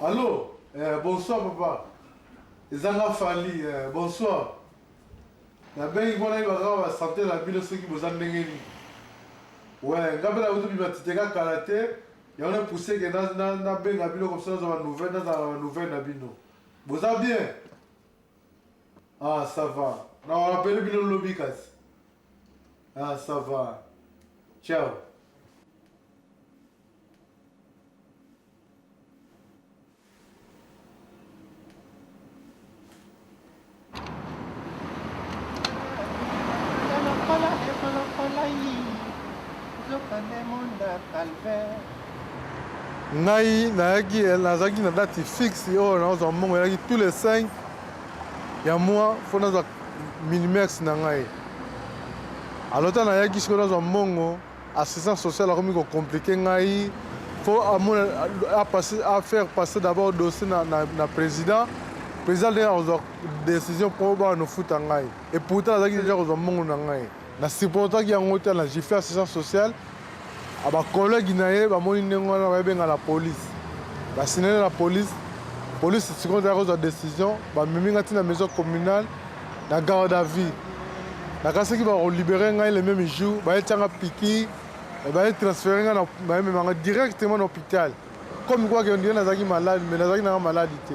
Allô, bonsoir papa. Ezanga Fali, bonsoir. La belle bonne va santé la ville ceux qui vous en dengeni. Ouais, ngabela vous bi batiteka karaté. Il y a un poussé que na ben na bilo comme ça dans la nouvelle na bino. Vous allez bien? Ah, ça va. Non, on appelle bino lobby kas. Ah, ça va. Ciao. Ngai nazaki na date fixe oyo nazwa mbongo elaki tous les 5 ya mois fo nazwa minimax na ngai alors ntango nayaki sikoyo nazwa mbongo assistance sociale akomi kocomplike ngai fo faire passer d'abord dossier na président ndenge akozwa décision mpo banofuta ngai et pourtant nazalaki deja kozwa mbongo na ngai nasupportaki yango te na gifle assistance sociale abakolegi na ye bamoni ndenge wana bayebenga la police basinele na police sikoyo ezalaki kozwa décision bamemi ngai ntina maison communale na garde à vue nakasaki bakolibere ngai le même jour bayetianga piki baye transfere ngai bayememanga directement na hôpital comme kwake ondire nazalaki malade mais nazalaki nanga maladi te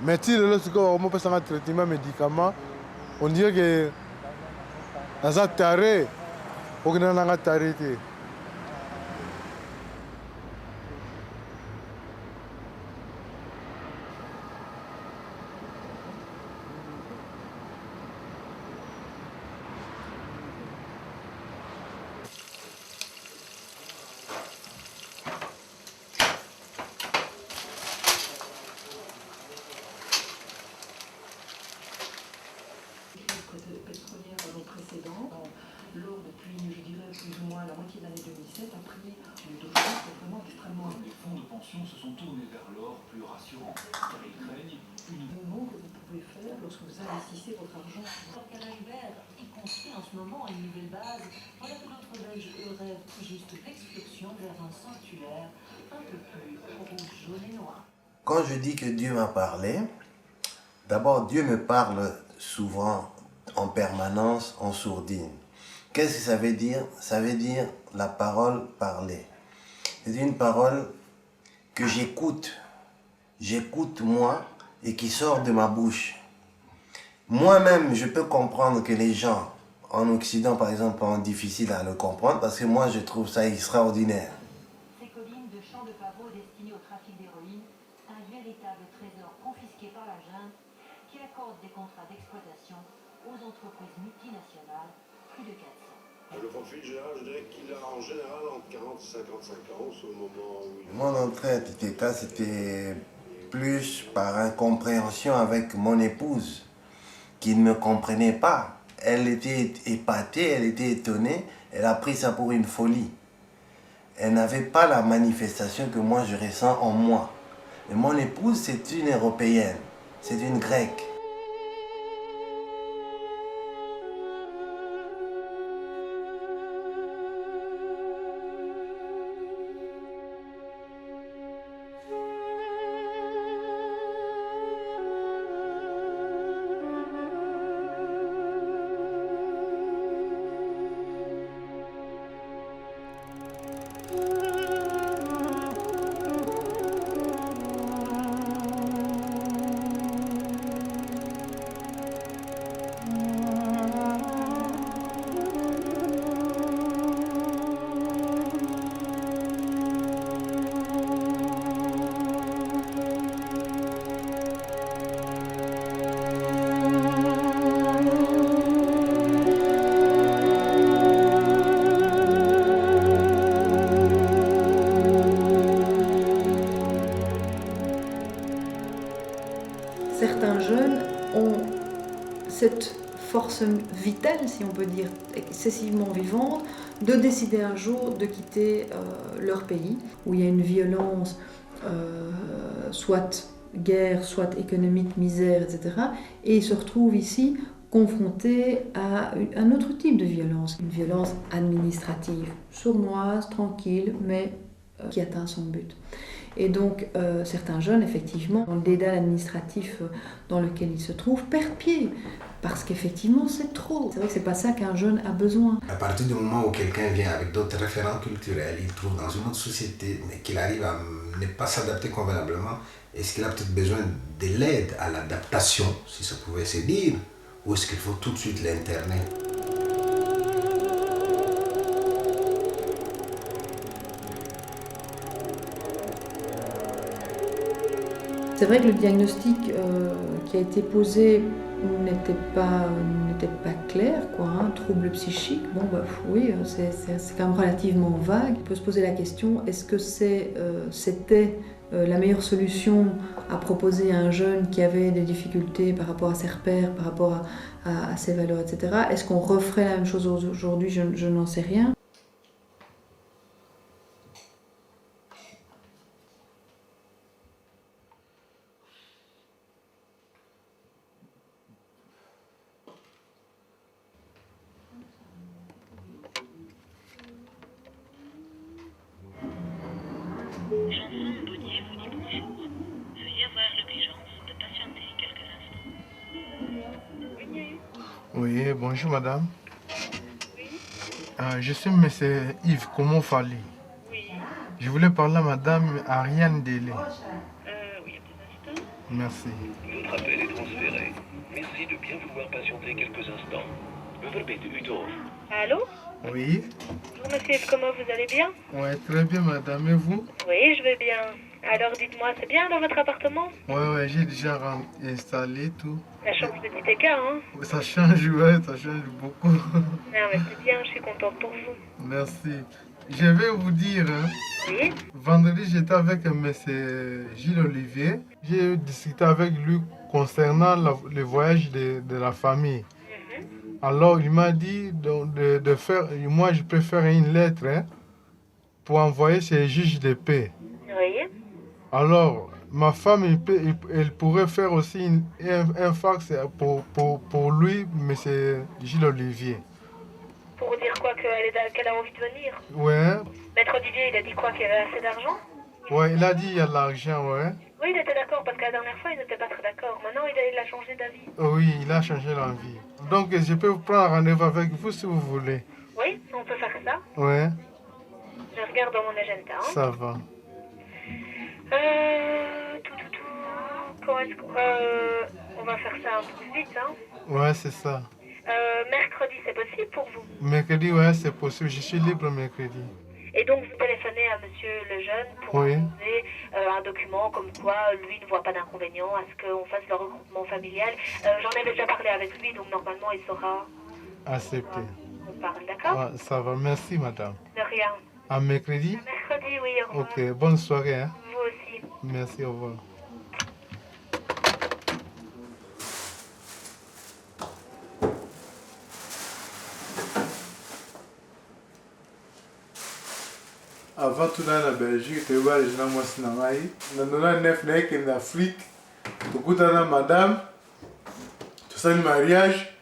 mais ti lelo sikoyo bakomopesanga traitement médicament on dirait que naza tare okendana nanga tare te. Pétrolière précédent, l'or depuis, je dirais, plus ou moins la moitié de l'année 2007 a pris une dominance vraiment extrêmement importante. Les fonds de pension se sont tournés vers l'or plus rassurant, car ils craignent une mouvement que vous pouvez faire lorsque vous investissez votre argent. Calajbert, il construit en ce moment une nouvelle base. Voilà que d'autres Belges, eux, rêvent tout juste d'excursion vers un sanctuaire un peu plus rouge, jaune et noir. Quand je dis que Dieu m'a parlé, d'abord Dieu me parle souvent en permanence, en sourdine. Qu'est-ce que ça veut dire? Ça veut dire la parole parlée. C'est une parole que j'écoute moi et qui sort de ma bouche. Moi-même, je peux comprendre que les gens en Occident, par exemple, sont difficiles à le comprendre parce que moi, je trouve ça extraordinaire. Ces collines de champs de pavots destinés au trafic d'héroïne, un véritable trésor confisqué par la junte qui accorde des contrats d'exploitation aux entreprises multinationales, plus de 400. Le profil général, je dirais qu'il a en général entre 40 et 55 ans, au moment où il... Mon entrée à TTK, c'était plus par incompréhension avec mon épouse, qui ne me comprenait pas. Elle était épatée, elle était étonnée, elle a pris ça pour une folie. Elle n'avait pas la manifestation que moi je ressens en moi. Et mon épouse, c'est une Européenne, c'est une Grecque. Certains jeunes ont cette force vitale, si on peut dire, excessivement vivante, de décider un jour de quitter leur pays, où il y a une violence, soit guerre, soit économique, misère, etc. Et ils se retrouvent ici confrontés à un autre type de violence, une violence administrative, sournoise, tranquille, mais qui atteint son but. Et donc certains jeunes, effectivement, dans le dédale administratif dans lequel ils se trouvent, perdent pied. Parce qu'effectivement, c'est trop. C'est vrai que c'est pas ça qu'un jeune a besoin. À partir du moment où quelqu'un vient avec d'autres référents culturels, il trouve dans une autre société, mais qu'il arrive à ne pas s'adapter convenablement, est-ce qu'il a peut-être besoin de l'aide à l'adaptation, si ça pouvait se dire, ou est-ce qu'il faut tout de suite l'interner? C'est vrai que le diagnostic qui a été posé n'était pas clair, quoi, hein. Trouble psychique, bon bah oui, c'est quand même relativement vague. On peut se poser la question, est-ce que c'était la meilleure solution à proposer à un jeune qui avait des difficultés par rapport à ses repères, par rapport à ses valeurs, etc. Est-ce qu'on referait la même chose aujourd'hui? Je n'en sais rien. Janson Bonnier vous dit bonjour. Veuillez avoir l'obligeance de patienter quelques instants. Oui, bonjour madame. Je suis monsieur Yves Komon-Fali. Oui. Je voulais parler à madame Ariane Délé. Oui, un petit instant. Merci. Votre appel est transféré. Merci de bien vouloir patienter quelques instants. Verbet u door. Allô? Oui. Bonjour monsieur Yves, comment vous allez bien? Ouais, très bien madame. Et vous? Oui, je vais bien. Alors dites-moi, c'est bien dans votre appartement? Ouais, j'ai déjà installé tout. Ça change de petit écart, hein? Ça change, ouais, ça change beaucoup. Non mais c'est bien, je suis contente pour vous. Merci. Je vais vous dire, hein, Oui? vendredi j'étais avec M. Gilles Olivier. J'ai discuté avec lui concernant le voyage de la famille. Alors il m'a dit de faire, moi je peux faire une lettre, hein, pour envoyer chez le juge de paix. Oui? Alors ma femme, elle pourrait faire aussi un fax pour lui, M. Gilles Olivier. Pour dire quoi, qu'elle a envie de venir? Ouais, Maître Olivier, il a dit quoi, qu'il y avait assez d'argent? ouais, il a dit il y a de l'argent, ouais. Oui, il était d'accord, parce que la dernière fois, il n'était pas très d'accord. Maintenant, il a changé d'avis. Oui, il a changé l'envie. Donc je peux vous prendre rendez-vous avec vous si vous voulez. Oui, on peut faire ça. Ouais, Je regarde dans mon agenda. Hein. ça va. Comment est-ce qu'on on va faire ça un peu plus vite, hein? Ouais, c'est ça. Mercredi, c'est possible pour vous? Mercredi, ouais, c'est possible. Je suis libre mercredi. Et donc, vous téléphonez à monsieur le jeune pour Oui. demander un document comme quoi lui ne voit pas d'inconvénient à ce qu'on fasse le regroupement familial. J'en avais déjà parlé avec lui, donc normalement, il saura. Accepté. On parle, d'accord? Ouais, ça va. Merci, madame. De rien. À mercredi? Mercredi, oui, au revoir. Ok, bonne soirée. Hein? Vous aussi. Merci, au revoir. Avant tout dans la Belgique, tu vois les gens moi c'est dans la 9 en Afrique, tu goûtes à madame, tu sais le mariage,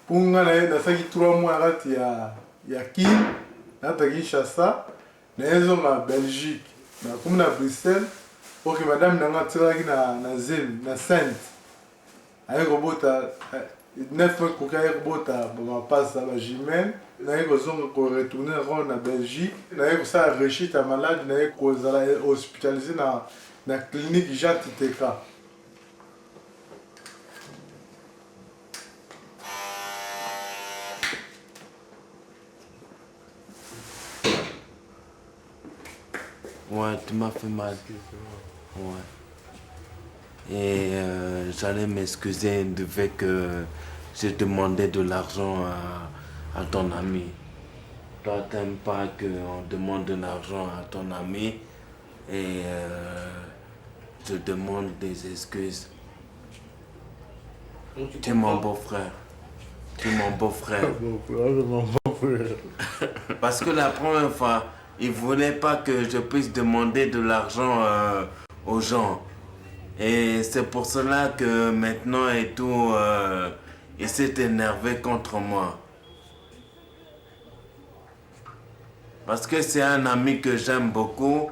pour nga na dans ça qui 3 mois là il y a qui, là tu as Kinshasa, na en Belgique, na comme na Bruxelles, pour que madame n'a pas na zone, na Sainte, avec robota 9 mois qu'on a robota, bon passe à la Jimène. Naye kozonga ko retourner en Belgique, naye ça rechit ta malade, naye kozala hospitalisé na clinique Jean Titeka. Ouais, tu m'as fait mal. Ouais. Et j'allais m'excuser du fait que j'ai demandé de l'argent à ton ami. Toi, t'aimes pas qu'on demande de l'argent à ton ami et je demande des excuses. Tu es mon beau-frère. Tu es mon beau-frère. Parce que la première fois, il voulait pas que je puisse demander de l'argent aux gens. Et c'est pour cela que maintenant et tout, il s'est énervé contre moi. Parce que c'est un ami que j'aime beaucoup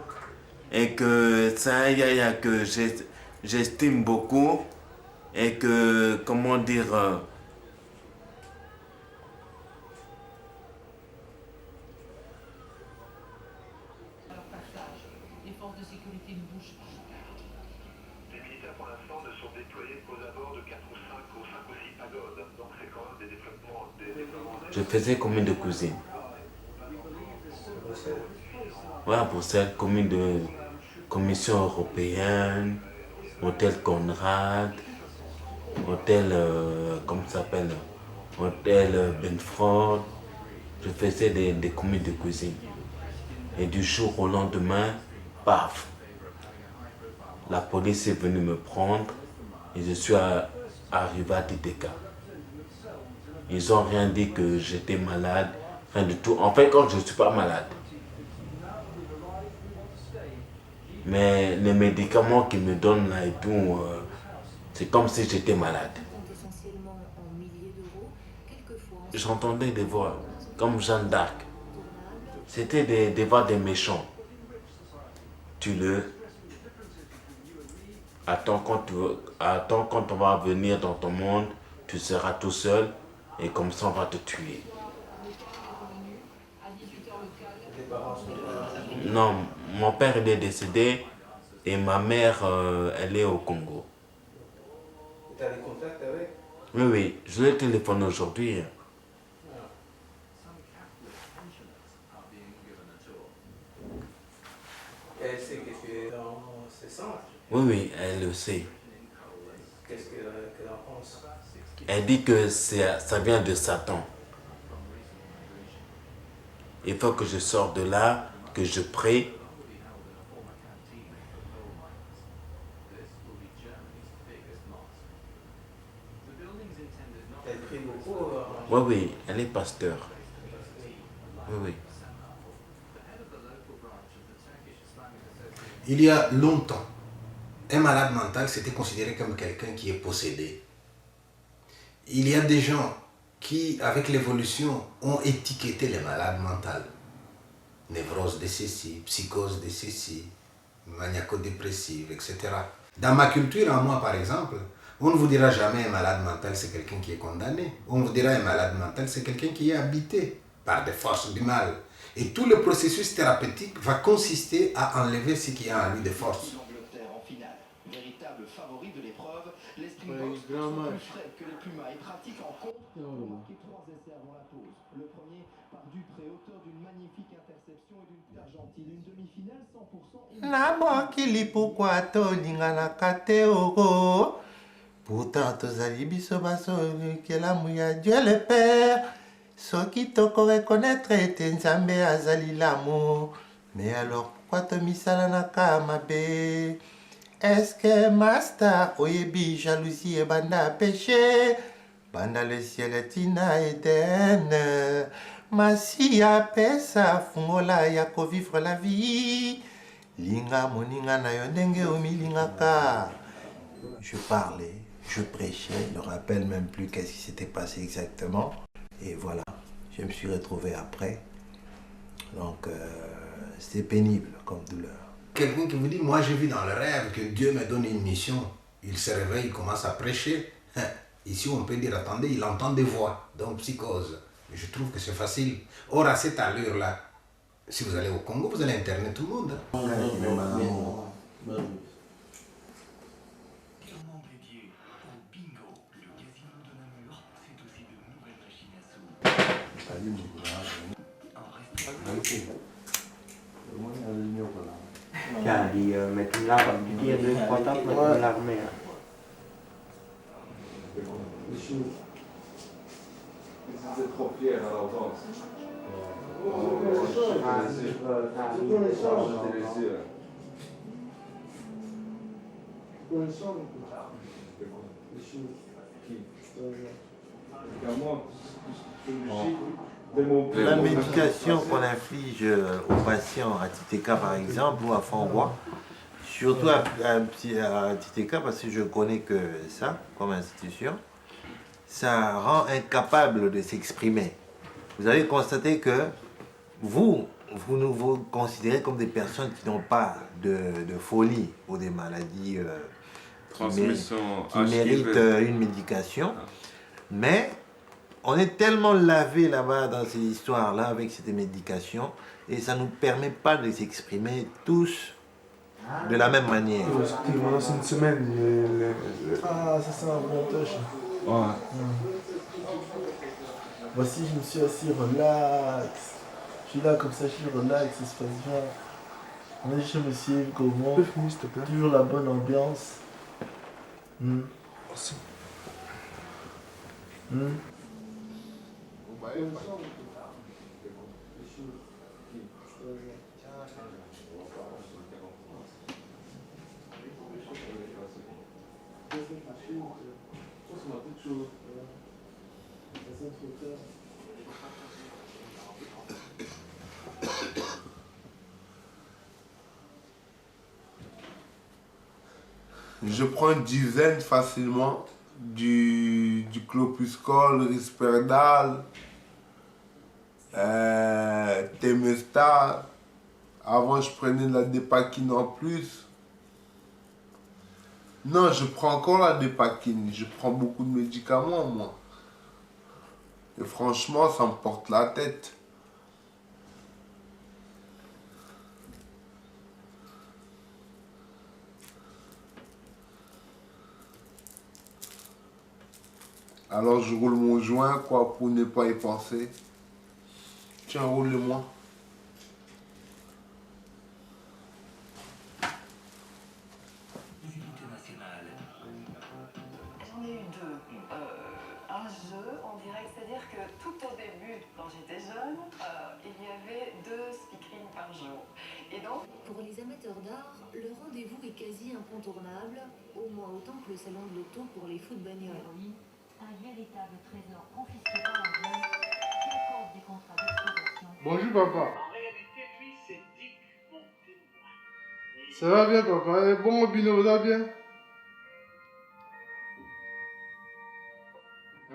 et que c'est un yaya que j'estime beaucoup et que, comment dire, Les forces de sécurité ne bougent pas. Les militaires pour l'instant ne sont déployés qu'aux abords de 4 ou 5 ou 6 pagodes. Donc c'est quand même des déploiements. Je faisais combien de cousines? Voilà, pour cette commune de Commission européenne, hôtel Conrad, hôtel, comment ça s'appelle, hôtel Benford. Je faisais des communes de cuisine. Et du jour au lendemain, paf, la police est venue me prendre et je suis arrivé à TTK. Ils n'ont rien dit que j'étais malade, rien du tout. En fait, quand je ne suis pas malade. Mais les médicaments qu'ils me donnent là et tout, c'est comme si j'étais malade. J'entendais des voix comme Jeanne d'Arc. C'était des voix des méchants. Tue-le. Attends quand on va venir dans ton monde, tu seras tout seul et comme ça on va te tuer. Non, mon père il est décédé et ma mère elle est au Congo. Tu as des contacts avec? Oui, oui, je l'ai téléphoné aujourd'hui. Elle sait que tu es dans ces centres. Oui, oui, elle le sait. Qu'est-ce qu'elle en pense? Elle dit que ça vient de Satan. Il faut que je sorte de là, que je prie. Elle prie beaucoup. Oui, oui, elle est pasteur. Oui, oui. Il y a longtemps, un malade mental c'était considéré comme quelqu'un qui est possédé. Il y a des gens qui, avec l'évolution, ont étiqueté les malades mentales. Névrose de ceci, psychose de ceci, maniaco-dépressive, etc. Dans ma culture, en moi par exemple, on ne vous dira jamais un malade mental c'est quelqu'un qui est condamné. On vous dira un malade mental c'est quelqu'un qui est habité par des forces du mal. Et tout le processus thérapeutique va consister à enlever ce qui a en lui de force. L'Angleterre en finale, véritable favori de l'épreuve, les Springboks sont plus frais que les Pumas et pratiquent en contre pour marquer 3 essais avant la pause. Le premier par Dupré, auteur d'une magnifique interception et d'une pute argentine. Une demi-finale 100%. Na mokili pourquoi tolinganaka te oro. Pourtant tozali biso basolukelamu ya Dieu le Père. Soki toko reconnaître ete Nzambe azali l'amour. Mais alors pourquoi tomisalanaka mabe? Est-ce que Master oyebi jalousie et banda péché? Banda le ciel etina Eden. Masia pesa fungola ya ko vivre la vie. Linga moninga na yo ndenge omilingaka. Je parlais, je prêchais, je ne me rappelle même plus qu'est-ce qui s'était passé exactement. Et voilà, je me suis retrouvé après. Donc, c'était pénible comme douleur. Quelqu'un qui vous dit, moi je vis dans le rêve que Dieu me donne une mission. Il se réveille, il commence à prêcher. Ici on peut dire, attendez, il entend des voix, donc psychose. Mais je trouve que c'est facile. Or à cette allure-là, si vous allez au Congo, vous allez interner tout le monde. Jadi metti là dia due quattro metti l'armea. Vous êtes trop fiers à l'entendre. La médication qu'on inflige aux patients à Titeka par exemple ou à Fongois, surtout à Titeka parce que je connais que ça comme institution, ça rend incapable de s'exprimer. Vous avez constaté que vous vous nous considérez comme des personnes qui n'ont pas de folie ou des maladies qui méritent une médication. Mais on est tellement lavé là-bas dans ces histoires-là avec cette médication et ça ne nous permet pas de s'exprimer tous de la même manière. C'est une semaine. Ah, ça c'est un bon touch. Ouais. Voici, je me suis assis, relax. Je suis là comme ça, je suis relax, ça se passe bien. On est chez monsieur Yves Gaumont. Toujours la bonne ambiance. Je prends une dizaine facilement du Clopuscol, Risperdal, Temesta. Avant, je prenais de la Dépakine en plus. Non, je prends encore la Dépakine. Je prends beaucoup de médicaments, moi. Et franchement, ça me porte la tête. Alors je roule mon joint, quoi, pour ne pas y penser. Tiens, roule-le-moi. J'en ai eu deux. Un jeu en direct, c'est-à-dire que tout au début, quand j'étais jeune, il y avait 2 speakerines par jour. Et donc, pour les amateurs d'art, le rendez-vous est quasi incontournable, au moins autant que le salon de l'auto pour les fous de bagnole. Un véritable trésor confisqué par la jeune qui accorde des contrats d'exploitation. Bonjour papa. En réalité, lui, c'est Dick, mon témoin. Ça va bien papa? Bon Bino, ça va bien?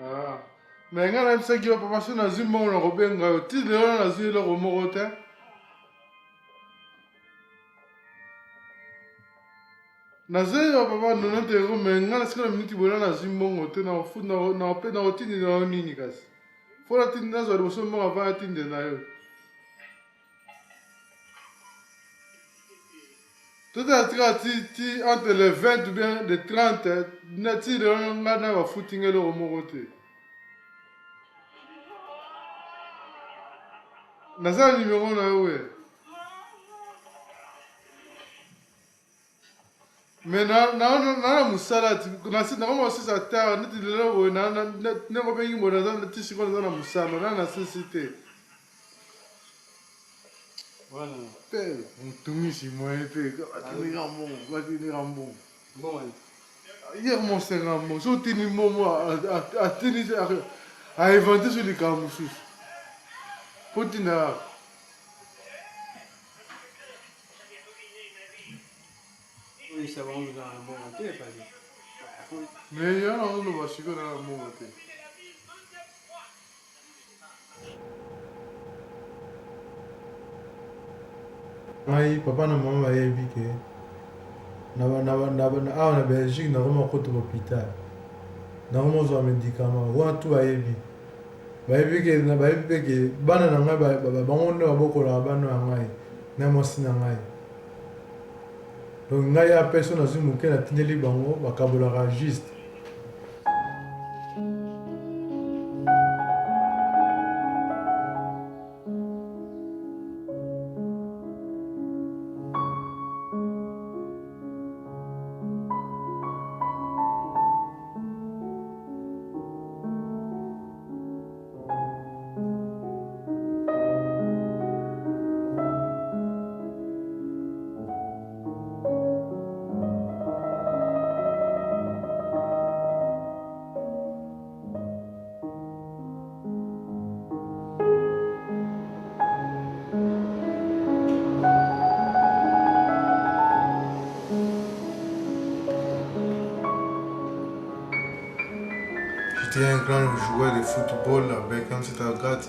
Ah. Mais quand même ça qui va pas passer dans une monde européen, tu le rends dans une romorotin. Nazé papa non te ro mais ngala sikala minute bola na zimbongo te na fu na pe na otini na nini kasi. Fora tini na zo so mo ava tini na yo. Tout à ti entre les 20 ou bien les 30 na ti de nga na va footing le romo te. Nazali numéro na yo. Mais na musala na si na kama sisi ata na tilelo na ko bengi mo na tisi ko na musala na sisite. Voilà. Tel, on tourne si moi pe, atini ramon, atini ramon. Bon. Hier mon c'est ramon, so tini momo atini a inventé sur les camoufles. Potina. Oui, ça va, on nous a un bon monté, pas dit. Mais il y a un autre qui va un bon monté. Ai, papa na maman va y que na Belgique na vraiment côté hôpital. Na vraiment zo médicament, wa tout a yebi. Ba yebi que bana na ngai ba ngonde ba bokola bana ngai. Na mosi na ngai. Donc ngai a personne azu muke na tindeli bango bakabolaka juste. J'étais un grand joueur de football avec un petit agate,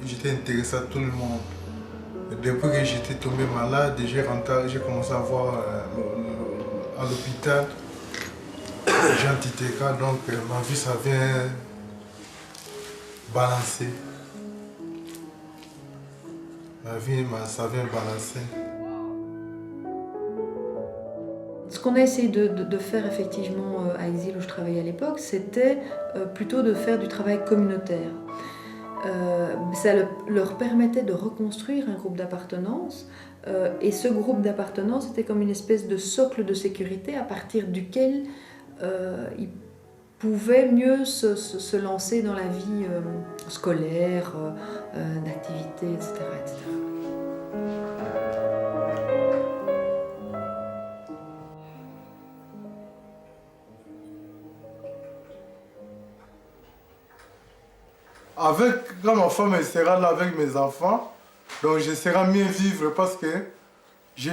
j'étais intéressé à tout le monde. Et Depuis que j'étais tombé malade, j'ai commencé à voir à l'hôpital Jean Titeka, donc ma vie ça vient balancer. Ma vie ça vient balancer. Ce qu'on a essayé de faire effectivement à Exil où je travaillais à l'époque, c'était plutôt de faire du travail communautaire. Ça leur permettait de reconstruire un groupe d'appartenance et ce groupe d'appartenance était comme une espèce de socle de sécurité à partir duquel ils pouvaient mieux se lancer dans la vie scolaire, d'activité, etc., etc. Quand ma femme sera là avec mes enfants, donc je serai mieux vivre parce que je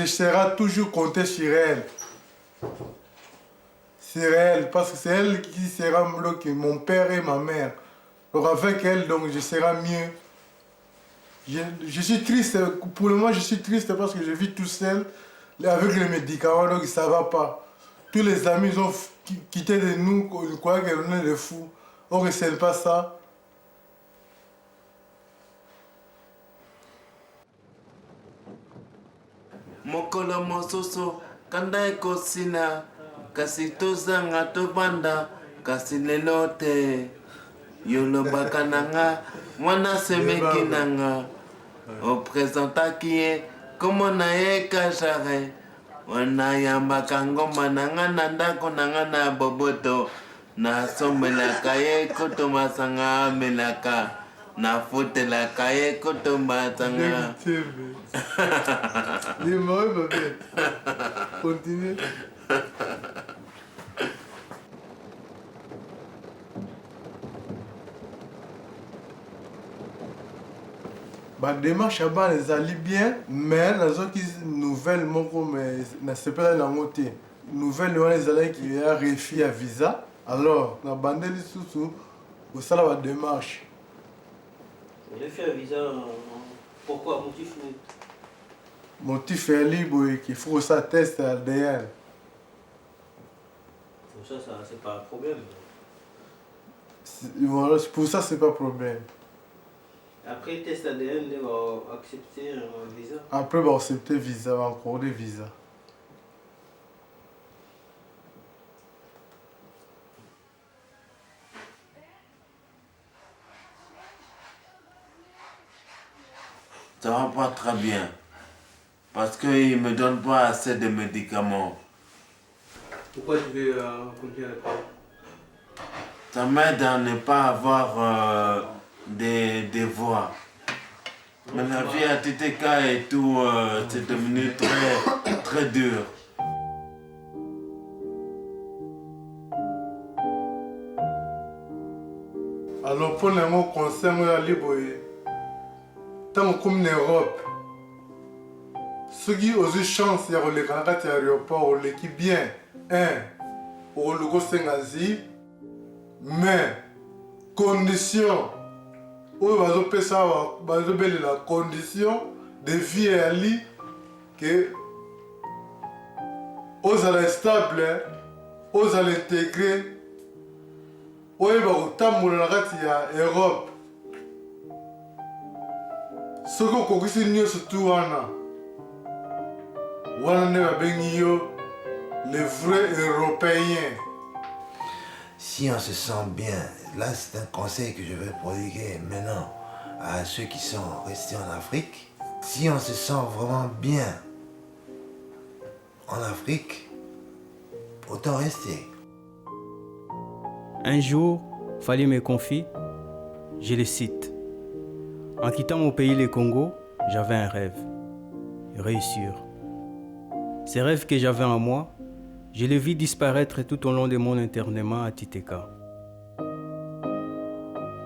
serai toujours compter sur elle. C'est elle, parce que c'est elle qui sera mon père et ma mère. Donc avec elle, donc je serai mieux. Je suis triste, pour le moment je suis triste parce que je vis tout seul avec les médicaments, donc ça ne va pas. Tous les amis ont quitté de nous, ils croient qu'on est des fous. Or ce n'est pas ça. Mokolo mosusu kanda ekosila kasi tozanga tobanda kasi lelo te yolobaka nanga mwana semeki nanga opresentaki ye kombo na ye Kajare wanayambaka ngomba nanga na ndako nanga na boboto nasombelaka ye koto masanga amelaka nafutelaka ye koto masanga. Les mots me viennent. Continue. Ma démarche là-bas, les allie bien, mais les autres nouvelles, mais c'est pas la moitié. Nouvelles, les alliés qui a réussi à visa. Alors, la bande de sous où ça la démarche. J'ai fait un visa. Pourquoi? Motif? Motif est libre et qu'il faut ça tester ADN. Pour ça, c'est pas un problème. Voilà, pour ça, c'est pas un problème. Après test ADN, ils vont accepter un visa. Après, ils vont accepter visa, encore des visas. Ça va pas très bien. Parce qu'ils ne me donnent pas assez de médicaments. Pourquoi tu veux continuer à le prendre? Ça m'aide à ne pas avoir des voix. Mais la vie à TTK et tout, c'est devenu très dur. Alors pour les mots concernant la libre, tant comme en Europe, ceux qui ont eu chance de les grands aéroports, l'équipe bien, au logo Sengazi, mais conditions, où ils ont la condition de vie à lui que aux allez stable, aux allez intégrer. oyeba kotambola na kati ya Europe soki okokisi nyonso tu wana nde babengi yo les vrais européens. Si on se sent bien, là c'est un conseil que je vais prodiguer maintenant à ceux qui sont restés en Afrique. Si on se sent vraiment bien en Afrique, autant rester. Un jour, Fally me confie, je le cite, « En quittant mon pays, le Congo, j'avais un rêve, réussir. Ces rêves que j'avais en moi, je les vis disparaître tout au long de mon internement à Titeka.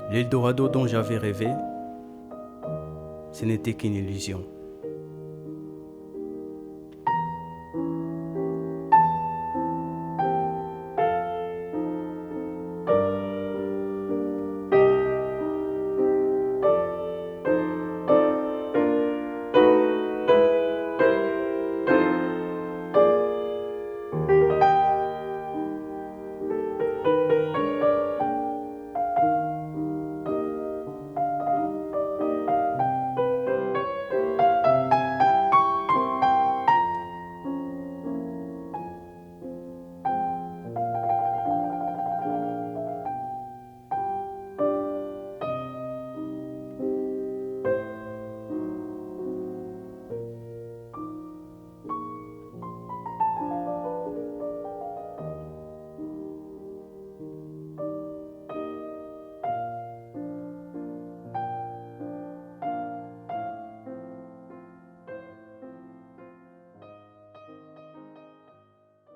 L'Eldorado dont j'avais rêvé, ce n'était qu'une illusion.